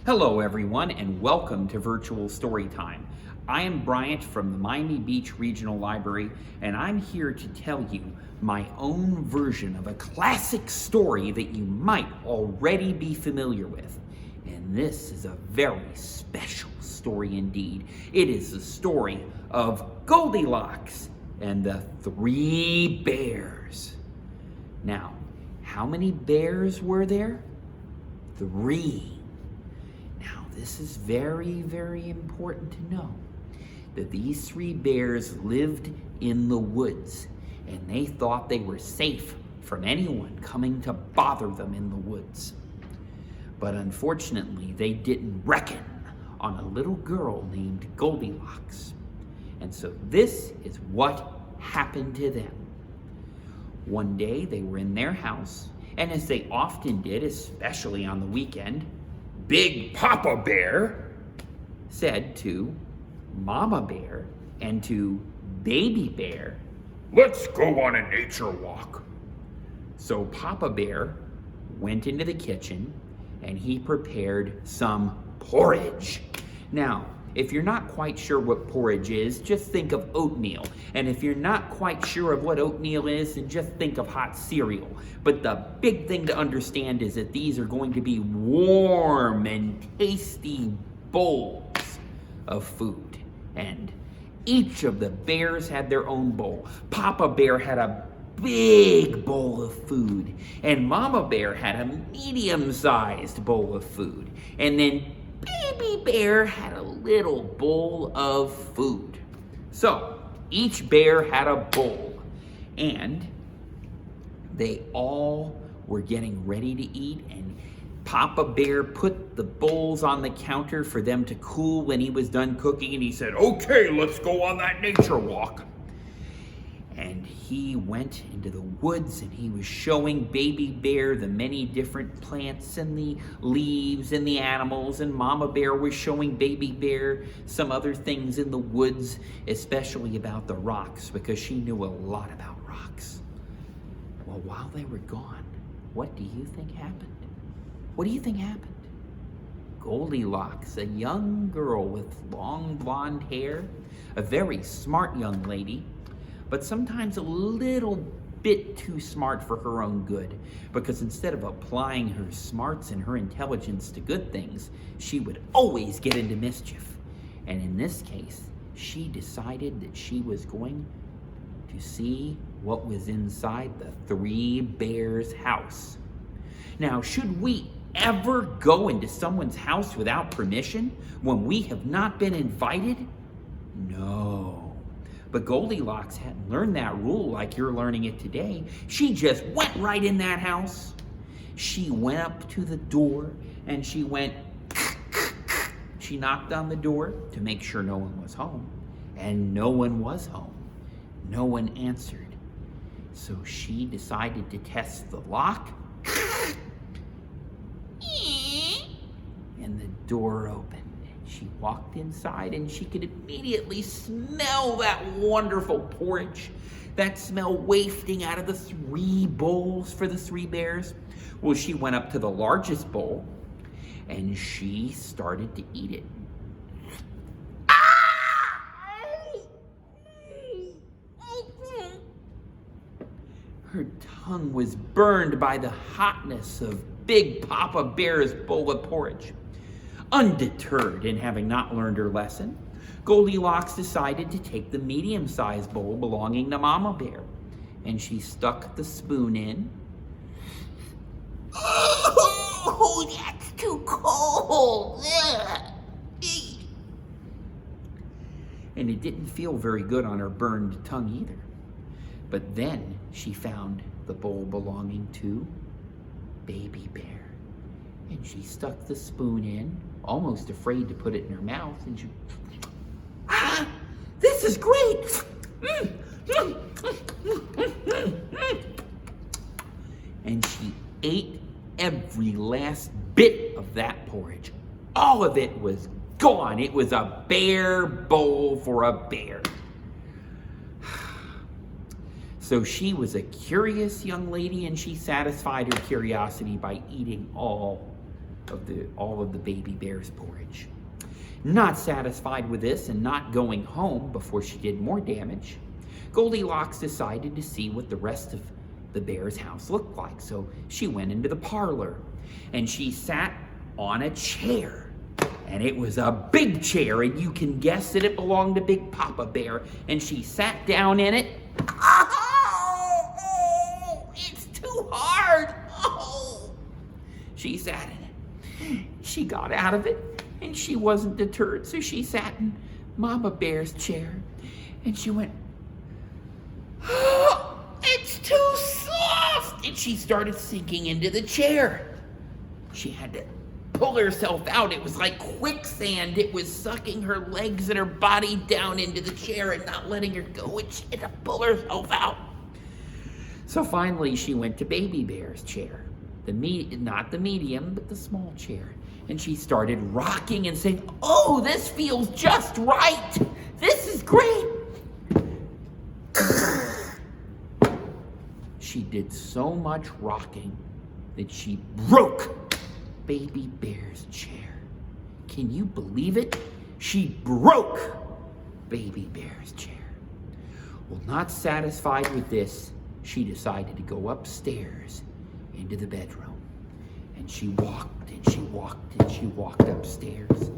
Hello everyone and welcome to Virtual Storytime. I am Bryant from the Miami Beach Regional Library and I'm here to tell you my own version of a classic story that you might already be familiar with. And this is a very special story indeed. It is the story of Goldilocks and the Three Bears. Now, how many bears were there? 3. Now, this is very, very important to know that these 3 bears lived in the woods and they thought they were safe from anyone coming to bother them in the woods. But unfortunately, they didn't reckon on a little girl named Goldilocks. And so this is what happened to them. One day they were in their house, and as they often did, especially on the weekend, Big Papa Bear said to Mama Bear and to Baby Bear, "Let's go on a nature walk." So Papa Bear went into the kitchen and he prepared some porridge. Now, if you're not quite sure what porridge is, just think of oatmeal. And if you're not quite sure of what oatmeal is, then just think of hot cereal. But the big thing to understand is that these are going to be warm and tasty bowls of food. And each of the bears had their own bowl. Papa Bear had a big bowl of food, and Mama Bear had a medium-sized bowl of food. And then Baby Bear had a little bowl of food. So each bear had a bowl, and they all were getting ready to eat, and Papa Bear put the bowls on the counter for them to cool when he was done cooking, and he said, "Okay, let's go on that nature walk." And he went into the woods and he was showing Baby Bear the many different plants and the leaves and the animals, and Mama Bear was showing Baby Bear some other things in the woods, especially about the rocks, because she knew a lot about rocks. Well, while they were gone, what do you think happened? What do you think happened? Goldilocks, a young girl with long blonde hair, a very smart young lady, but sometimes a little bit too smart for her own good, because instead of applying her smarts and her intelligence to good things, she would always get into mischief. And in this case, she decided that she was going to see what was inside the 3 bears' house. Now, should we ever go into someone's house without permission when we have not been invited? No. But Goldilocks hadn't learned that rule like you're learning it today. She just went right in that house. She went up to the door and she went, she knocked on the door to make sure no one was home. And no one was home. No one answered. So she decided to test the lock. And the door opened. She walked inside and she could immediately smell that wonderful porridge, that smell wafting out of the 3 bowls for the 3 bears. Well, she went up to the largest bowl and she started to eat it. Her tongue was burned by the hotness of Big Papa Bear's bowl of porridge. Undeterred in having not learned her lesson, Goldilocks decided to take the medium-sized bowl belonging to Mama Bear, and she stuck the spoon in. Oh, that's too cold! And it didn't feel very good on her burned tongue either. But then she found the bowl belonging to Baby Bear. And she stuck the spoon in, almost afraid to put it in her mouth, and she, this is great! And she ate every last bit of that porridge. All of it was gone. It was a bear bowl for a bear. So she was a curious young lady, and she satisfied her curiosity by eating all of all of the baby bear's porridge. Not satisfied with this and not going home before she did more damage, Goldilocks decided to see what the rest of the bear's house looked like. So she went into the parlor and she sat on a chair. And it was a big chair, and you can guess that it belonged to Big Papa Bear. And she sat down in it. Oh, it's too hard. Oh. She sat in it. She got out of it, and she wasn't deterred. So she sat in Mama Bear's chair, and she went, oh, it's too soft. And she started sinking into the chair. She had to pull herself out. It was like quicksand. It was sucking her legs and her body down into the chair and not letting her go, and she had to pull herself out. So finally she went to Baby Bear's chair, not the medium, but the small chair, and she started rocking and saying, oh, this feels just right. This is great. She did so much rocking that she broke Baby Bear's chair. Can you believe it? She broke Baby Bear's chair. Well, not satisfied with this, she decided to go upstairs into the bedroom. And she walked and she walked and she walked upstairs.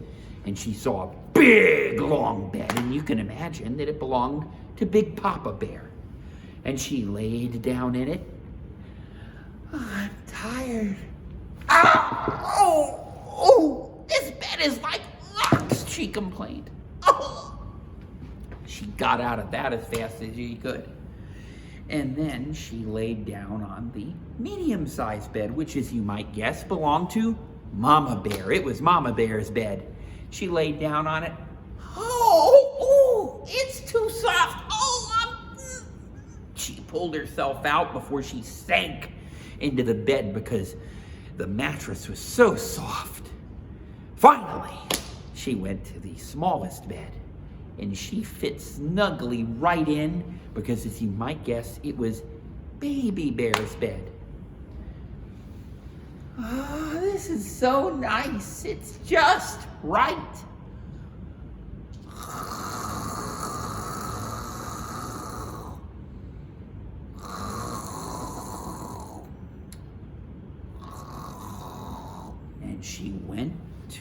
And she saw a big long bed, and you can imagine that it belonged to Big Papa Bear. And she laid down in it. Oh, I'm tired. Oh, this bed is like rocks, she complained. Oh. She got out of that as fast as she could. And then she laid down on the medium-sized bed, which, as you might guess, belonged to Mama Bear. It was Mama Bear's bed. She laid down on it. Oh, it's too soft. She pulled herself out before she sank into the bed because the mattress was so soft. Finally, she went to the smallest bed, and she fit snugly right in because, as you might guess, it was Baby Bear's bed. Oh, this is so nice. It's just right. And she went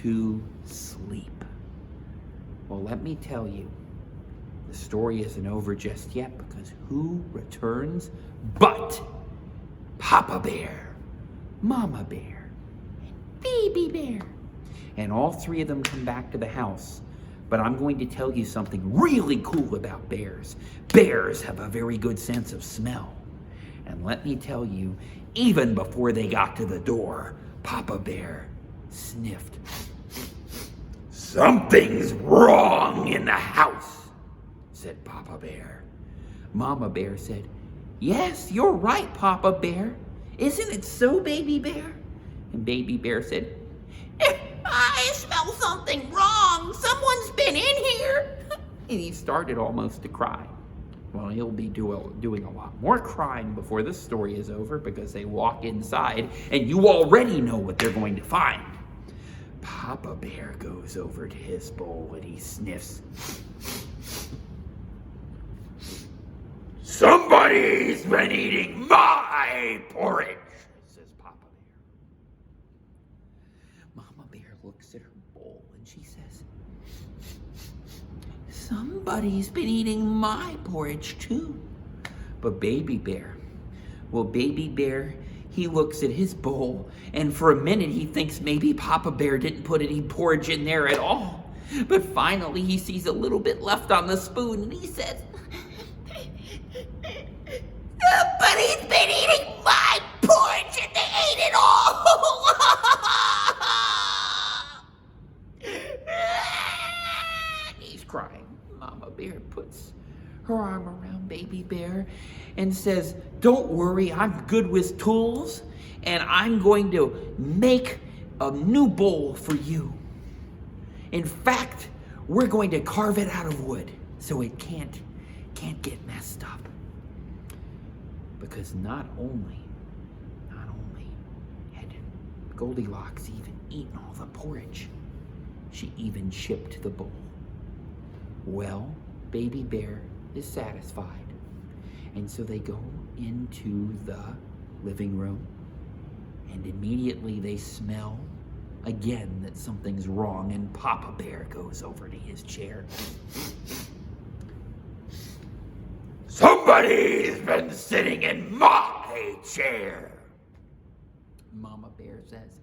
to sleep. Well, let me tell you, the story isn't over just yet, because who returns but Papa Bear, Mama Bear, and Baby Bear. And all three of them come back to the house. But I'm going to tell you something really cool about bears. Bears have a very good sense of smell. And let me tell you, even before they got to the door, Papa Bear sniffed. Something's wrong in the house, said Papa Bear. Mama Bear said, yes, you're right, Papa Bear. Isn't it so, Baby Bear? And Baby Bear said, I smell something wrong. Someone's been in here. And he started almost to cry. Well, he'll be doing a lot more crying before this story is over, because they walk inside and you already know what they're going to find. Papa Bear goes over to his bowl and he sniffs. Somebody's been eating my porridge, says Papa Bear. Mama Bear looks at her bowl and she says, somebody's been eating my porridge too. But Baby Bear, he looks at his bowl, and for a minute he thinks maybe Papa Bear didn't put any porridge in there at all. But finally he sees a little bit left on the spoon, and he says, somebody's been eating my porridge and they ate it all. He's crying. Mama Bear puts her arm around Baby Bear and says, don't worry, I'm good with tools, and I'm going to make a new bowl for you. In fact, we're going to carve it out of wood so it can't get messed up. Because not only had Goldilocks even eaten all the porridge. She even chipped the bowl. Well, Baby Bear is satisfied. And so they go into the living room, and immediately they smell again that something's wrong, and Papa Bear goes over to his chair. Somebody's been sitting in my chair, Mama Bear says.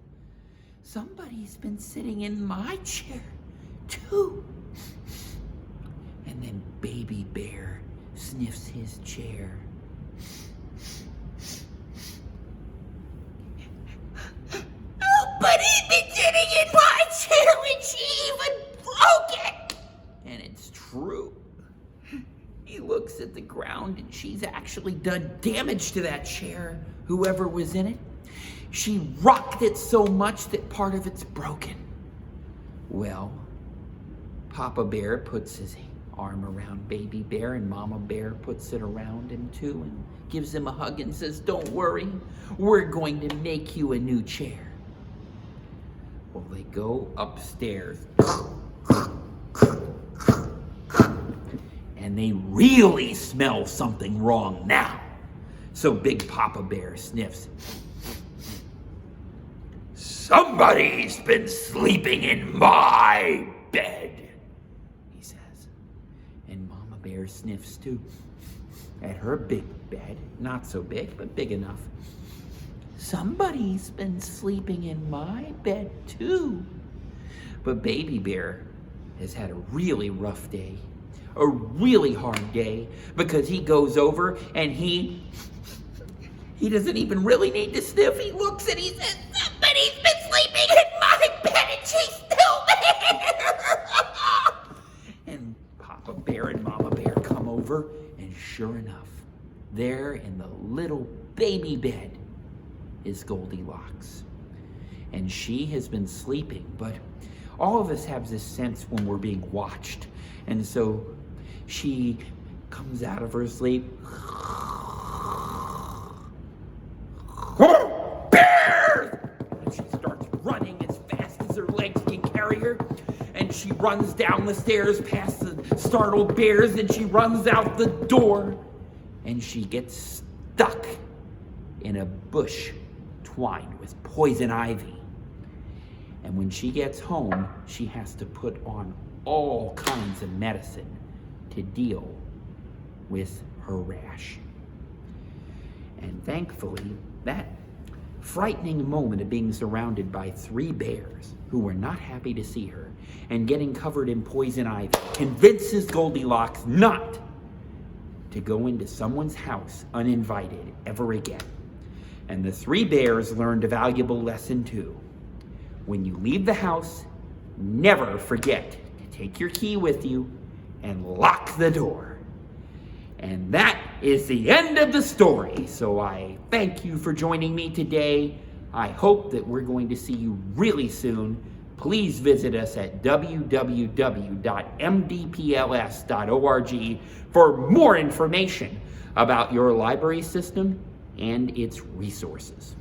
Somebody's been sitting in my chair, too. And then Baby Bear sniffs his chair. Nobody's been sitting in my chair, and she even broke it. And it's true. He looks at the ground, and she's actually done damage to that chair, whoever was in it. She rocked it so much that part of it's broken. Well, Papa Bear puts his arm around Baby Bear, and Mama Bear puts it around him too and gives him a hug and says, "Don't worry, we're going to make you a new chair." Well, they go upstairs and they really smell something wrong now. So Big Papa Bear sniffs. Somebody's been sleeping in my bed, he says. And Mama Bear sniffs too at her big bed. Not so big, but big enough. Somebody's been sleeping in my bed too. But Baby Bear has had a really rough day, a really hard day, because he goes over and he doesn't even really need to sniff. He looks and he says, somebody's been sleeping in my bed and she's still there. And Papa Bear and Mama Bear come over, and sure enough, there in the little baby bed is Goldilocks. And she has been sleeping, but all of us have this sense when we're being watched. And so she comes out of her sleep. Bears! And she starts running as fast as her legs can carry her. And she runs down the stairs past the startled bears, and she runs out the door. And she gets stuck in a bush twined with poison ivy. And when she gets home, she has to put on all kinds of medicine to deal with her rash. And thankfully, that frightening moment of being surrounded by 3 bears who were not happy to see her and getting covered in poison ivy convinces Goldilocks not to go into someone's house uninvited ever again. And the 3 bears learned a valuable lesson too. When you leave the house, never forget to take your key with you and lock the door. And that is the end of the story. So I thank you for joining me today. I hope that we're going to see you really soon. Please visit us at www.mdpls.org for more information about your library system and its resources.